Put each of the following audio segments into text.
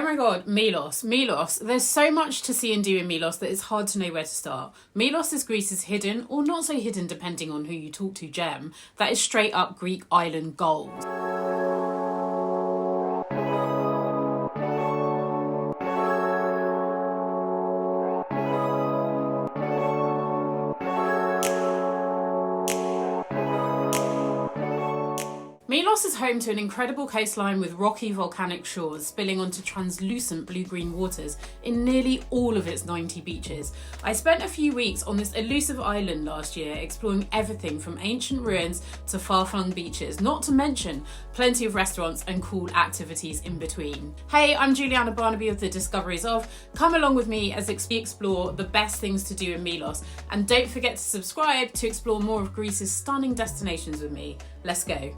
my god, Milos. There's so much to see and do in Milos that it's hard to know where to start. Milos is Greece's hidden, or not so hidden depending on who you talk to, gem that is straight up Greek island gold. Milos is home to an incredible coastline with rocky volcanic shores spilling onto translucent blue-green waters in nearly all of its 90 beaches. I spent a few weeks on this elusive island last year exploring everything from ancient ruins to far-flung beaches, not to mention plenty of restaurants and cool activities in between. Hey, I'm Juliana Barnaby of The Discoveries Of. Come along with me as we explore the best things to do in Milos, and don't forget to subscribe to explore more of Greece's stunning destinations with me. Let's go.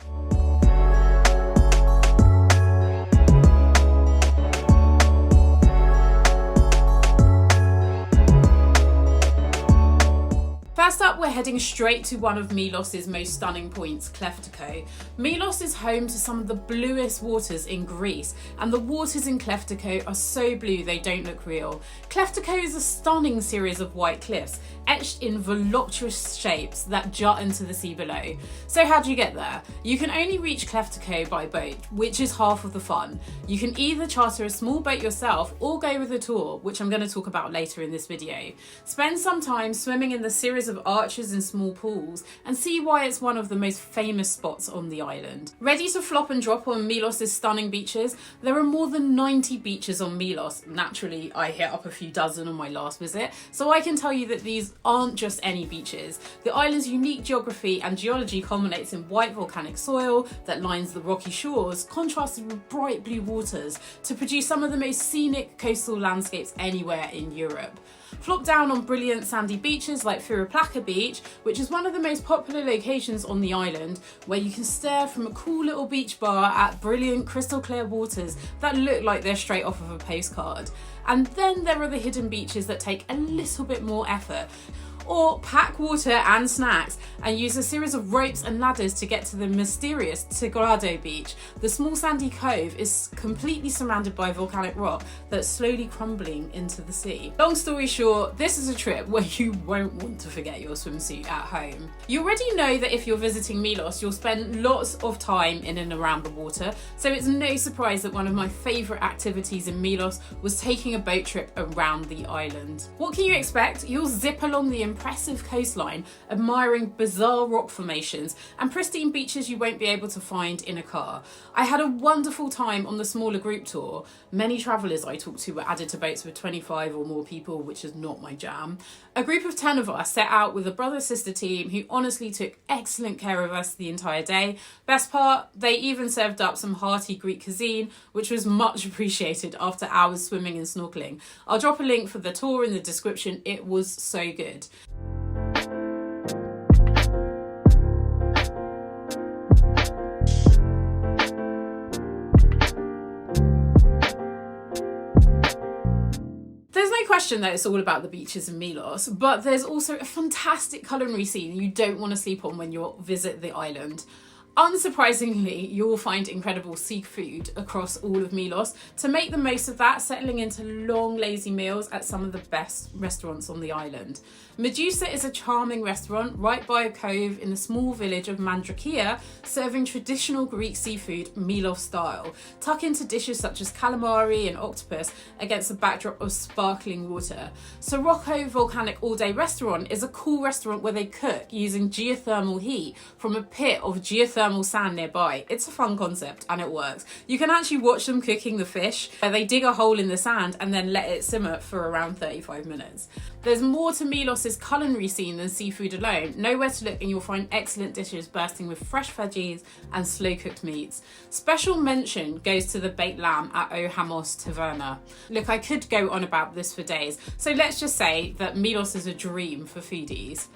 First up, we're heading straight to one of Milos's most stunning points, Kleftiko. Milos is home to some of the bluest waters in Greece, and the waters in Kleftiko are so blue they don't look real. Kleftiko is a stunning series of white cliffs, etched in voluptuous shapes that jut into the sea below. So how do you get there? You can only reach Kleftiko by boat, which is half of the fun. You can either charter a small boat yourself or go with a tour, which I'm going to talk about later in this video. Spend some time swimming in the series of arches and small pools and see why it's one of the most famous spots on the island. Ready to flop and drop on Milos's stunning beaches? There are more than 90 beaches on Milos. Naturally, I hit up a few dozen on my last visit, so I can tell you that these aren't just any beaches. The island's unique geography and geology culminates in white volcanic soil that lines the rocky shores, contrasted with bright blue waters to produce some of the most scenic coastal landscapes anywhere in Europe. Flop down on brilliant sandy beaches like Plaka Beach, which is one of the most popular locations on the island, where you can stare from a cool little beach bar at brilliant crystal clear waters that look like they're straight off of a postcard. And then there are the hidden beaches that take a little bit more effort. Or pack water and snacks and use a series of ropes and ladders to get to the mysterious Tigradou Beach. The small sandy cove is completely surrounded by volcanic rock that's slowly crumbling into the sea. Long story short, this is a trip where you won't want to forget your swimsuit at home. You already know that if you're visiting Milos, you'll spend lots of time in and around the water, so it's no surprise that one of my favourite activities in Milos was taking a boat trip around the island. What can you expect? You'll zip along the impressive coastline, admiring bizarre rock formations and pristine beaches you won't be able to find in a car. I had a wonderful time on the smaller group tour. Many travellers I talked to were added to boats with 25 or more people, which is not my jam. A group of 10 of us set out with a brother-sister team who honestly took excellent care of us the entire day. Best part, they even served up some hearty Greek cuisine, which was much appreciated after hours swimming and snorkeling. I'll drop a link for the tour in the description. It was so good. Question that it's all about the beaches in Milos, but there's also a fantastic culinary scene you don't want to sleep on when you visit the island. Unsurprisingly, you will find incredible seafood across all of Milos. To make the most of that, settling into long, lazy meals at some of the best restaurants on the island. Medusa is a charming restaurant right by a cove in the small village of Mandrakia, serving traditional Greek seafood Milos style, tuck into dishes such as calamari and octopus against a backdrop of sparkling water. Sarakiniko Volcanic all-day restaurant is a cool restaurant where they cook using geothermal heat from a pit of geothermal sand nearby. It's a fun concept and it works. You can actually watch them cooking the fish, where they dig a hole in the sand and then let it simmer for around 35 minutes. There's more to Milos's culinary scene than seafood alone. Nowhere to look and you'll find excellent dishes bursting with fresh veggies and slow-cooked meats. Special mention goes to the baked lamb at Ohamos Taverna. Look, I could go on about this for days, so let's just say that Milos is a dream for foodies.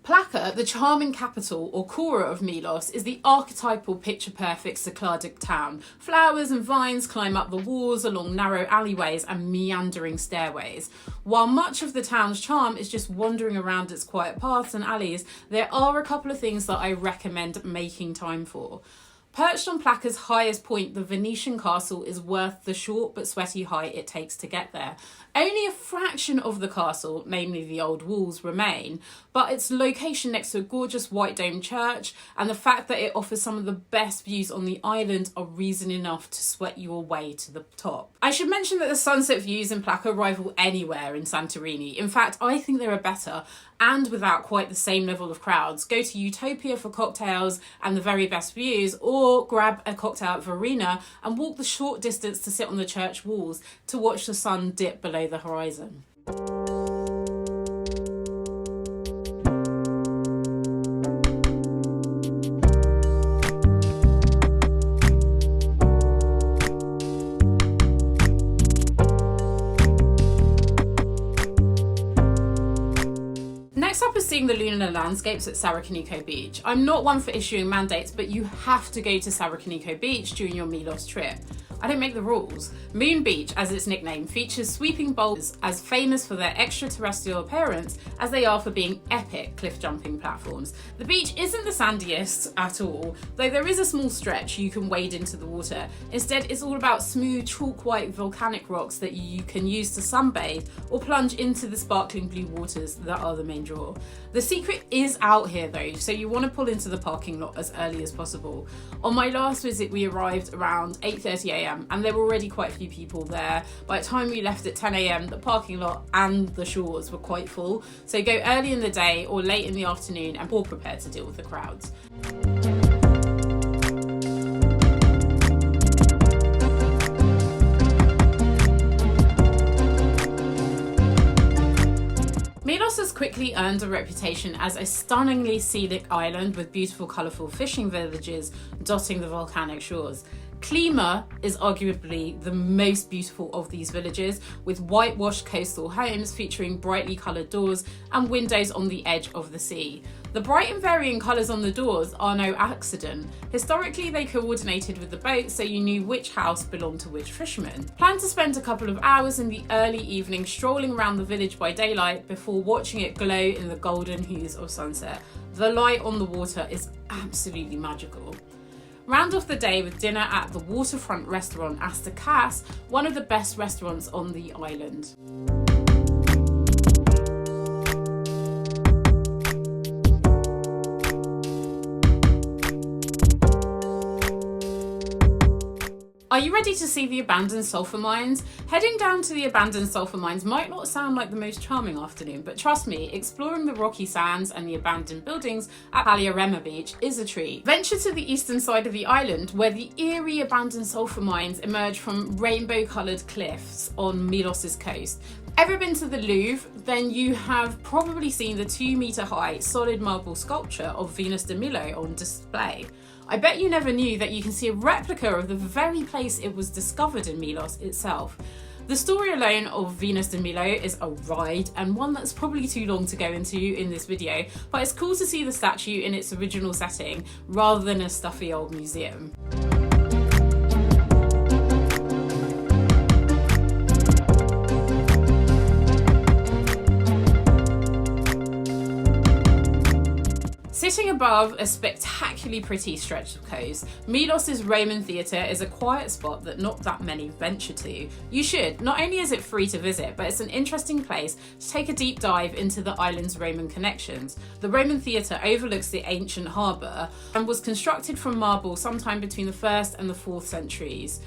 Plaka, the charming capital or core of Milos, is the archetypal picture-perfect Cycladic town. Flowers and vines climb up the walls along narrow alleyways and meandering stairways. While much of the town's charm is just wandering around its quiet paths and alleys, there are a couple of things that I recommend making time for. Perched on Plaka's highest point, the Venetian castle is worth the short but sweaty hike it takes to get there. Only a fraction of the castle, namely the old walls, remain, but its location next to a gorgeous white domed church and the fact that it offers some of the best views on the island are reason enough to sweat your way to the top. I should mention that the sunset views in Plaka rival anywhere in Santorini. In fact, I think there are better, and without quite the same level of crowds. Go to Utopia for cocktails and the very best views, or grab a cocktail at Verena and walk the short distance to sit on the church walls to watch the sun dip below the horizon. Next up is seeing the lunar landscapes at Sarakiniko Beach. I'm not one for issuing mandates, but you have to go to Sarakiniko Beach during your Milos trip. I don't make the rules. Moon Beach, as its nickname, features sweeping boulders as famous for their extraterrestrial appearance as they are for being epic cliff jumping platforms. The beach isn't the sandiest at all, though there is a small stretch you can wade into the water. Instead, it's all about smooth, chalk white volcanic rocks that you can use to sunbathe or plunge into the sparkling blue waters that are the main draw. The secret is out here though, so you want to pull into the parking lot as early as possible. On my last visit, we arrived around 8:30 a.m. and there were already quite a few people there. By the time we left at 10 a.m, the parking lot and the shores were quite full, so go early in the day or late in the afternoon and be prepared to deal with the crowds. Milos has quickly earned a reputation as a stunningly scenic island with beautiful, colourful fishing villages dotting the volcanic shores. Klima is arguably the most beautiful of these villages, with whitewashed coastal homes featuring brightly coloured doors and windows on the edge of the sea. The bright and varying colours on the doors are no accident. Historically, they coordinated with the boat so you knew which house belonged to which fisherman. Plan to spend a couple of hours in the early evening strolling around the village by daylight before watching it glow in the golden hues of sunset. The light on the water is absolutely magical. Round off the day with dinner at the waterfront restaurant Astakas, one of the best restaurants on the island. Are you ready to see the abandoned sulphur mines? Heading down to the abandoned sulphur mines might not sound like the most charming afternoon, but trust me, exploring the rocky sands and the abandoned buildings at Paliarema Beach is a treat. Venture to the eastern side of the island where the eerie abandoned sulphur mines emerge from rainbow-coloured cliffs on Milos's coast. Ever been to the Louvre? Then you have probably seen the 2-metre high solid marble sculpture of Venus de Milo on display. I bet you never knew that you can see a replica of the very place it was discovered in Milos itself. The story alone of Venus de Milo is a ride, and one that's probably too long to go into in this video, but it's cool to see the statue in its original setting rather than a stuffy old museum. Sitting above a spectacularly pretty stretch of coast, Milos's Roman Theatre is a quiet spot that not that many venture to. You should. Not only is it free to visit, but it's an interesting place to take a deep dive into the island's Roman connections. The Roman Theatre overlooks the ancient harbour and was constructed from marble sometime between the 1st and the 4th centuries.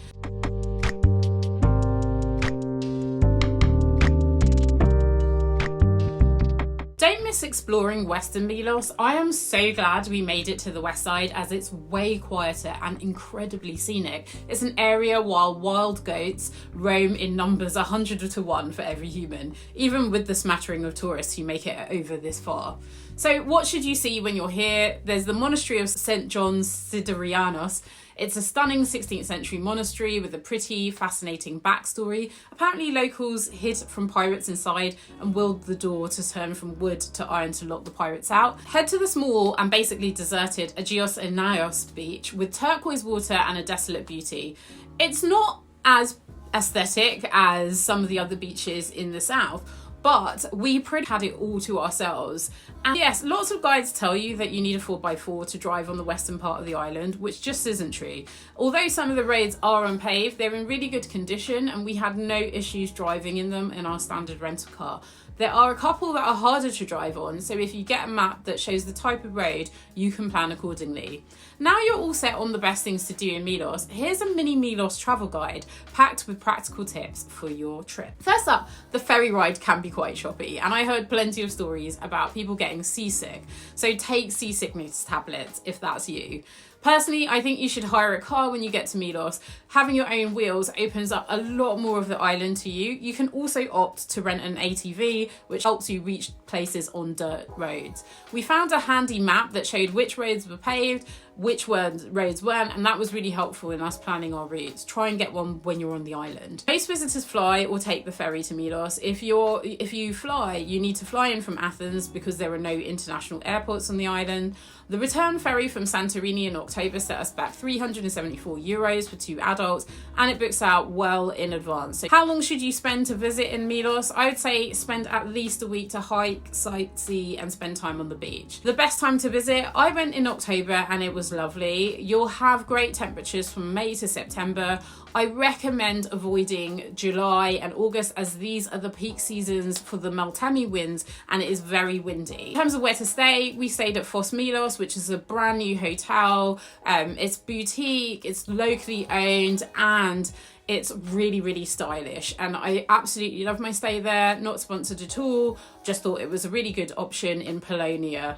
Don't miss exploring Western Milos. I am so glad we made it to the west side as it's way quieter and incredibly scenic. It's an area while wild goats roam in numbers 100 to 1 for every human, even with the smattering of tourists who make it over this far. So what should you see when you're here? There's the monastery of St. John Siderianos. It's a stunning 16th century monastery with a pretty, fascinating backstory. Apparently locals hid from pirates inside and willed the door to turn from wood to iron to lock the pirates out. Head to the small and basically deserted Agios Enaios beach with turquoise water and a desolate beauty. It's not as aesthetic as some of the other beaches in the south, but we pretty had it all to ourselves. And yes, lots of guides tell you that you need a 4x4 to drive on the western part of the island, which just isn't true. Although some of the roads are unpaved, they're in really good condition and we had no issues driving in them in our standard rental car. There are a couple that are harder to drive on, so if you get a map that shows the type of road, you can plan accordingly. Now you're all set on the best things to do in Milos, here's a mini Milos travel guide packed with practical tips for your trip. First up, the ferry ride can be quite choppy, and I heard plenty of stories about people getting seasick, so take seasickness tablets if that's you. Personally, I think you should hire a car when you get to Milos. Having your own wheels opens up a lot more of the island to you. You can also opt to rent an ATV, which helps you reach places on dirt roads. We found a handy map that showed which roads were paved, which roads weren't, and that was really helpful in us planning our routes. Try and get one when you're on the island. Most visitors fly or take the ferry to Milos. If you fly, you need to fly in from Athens because there are no international airports on the island. The return ferry from Santorini in October set us back €374 for 2 adults, and it books out well in advance. So how long should you spend to visit in Milos? I would say spend at least a week to hike, sightsee, and spend time on the beach. The best time to visit, I went in October and it was lovely. You'll have great temperatures from May to September. I recommend avoiding July and August as these are the peak seasons for the Meltemi winds and it is very windy. In terms of where to stay, we stayed at Fos Milos, which is a brand new hotel. It's boutique, it's locally owned, and it's really, really stylish. And I absolutely love my stay there. Not sponsored at all. Just thought it was a really good option in Polonia.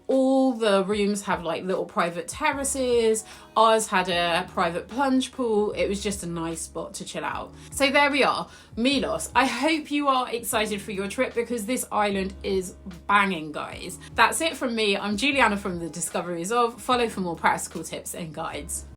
All the rooms have like little private terraces. Ours had a private plunge pool. It was just a nice spot to chill out. So there we are, Milos. I hope you are excited for your trip because this island is banging, guys. That's it from me. I'm Juliana from The Discoveries Of. Follow for more practical tips and guides.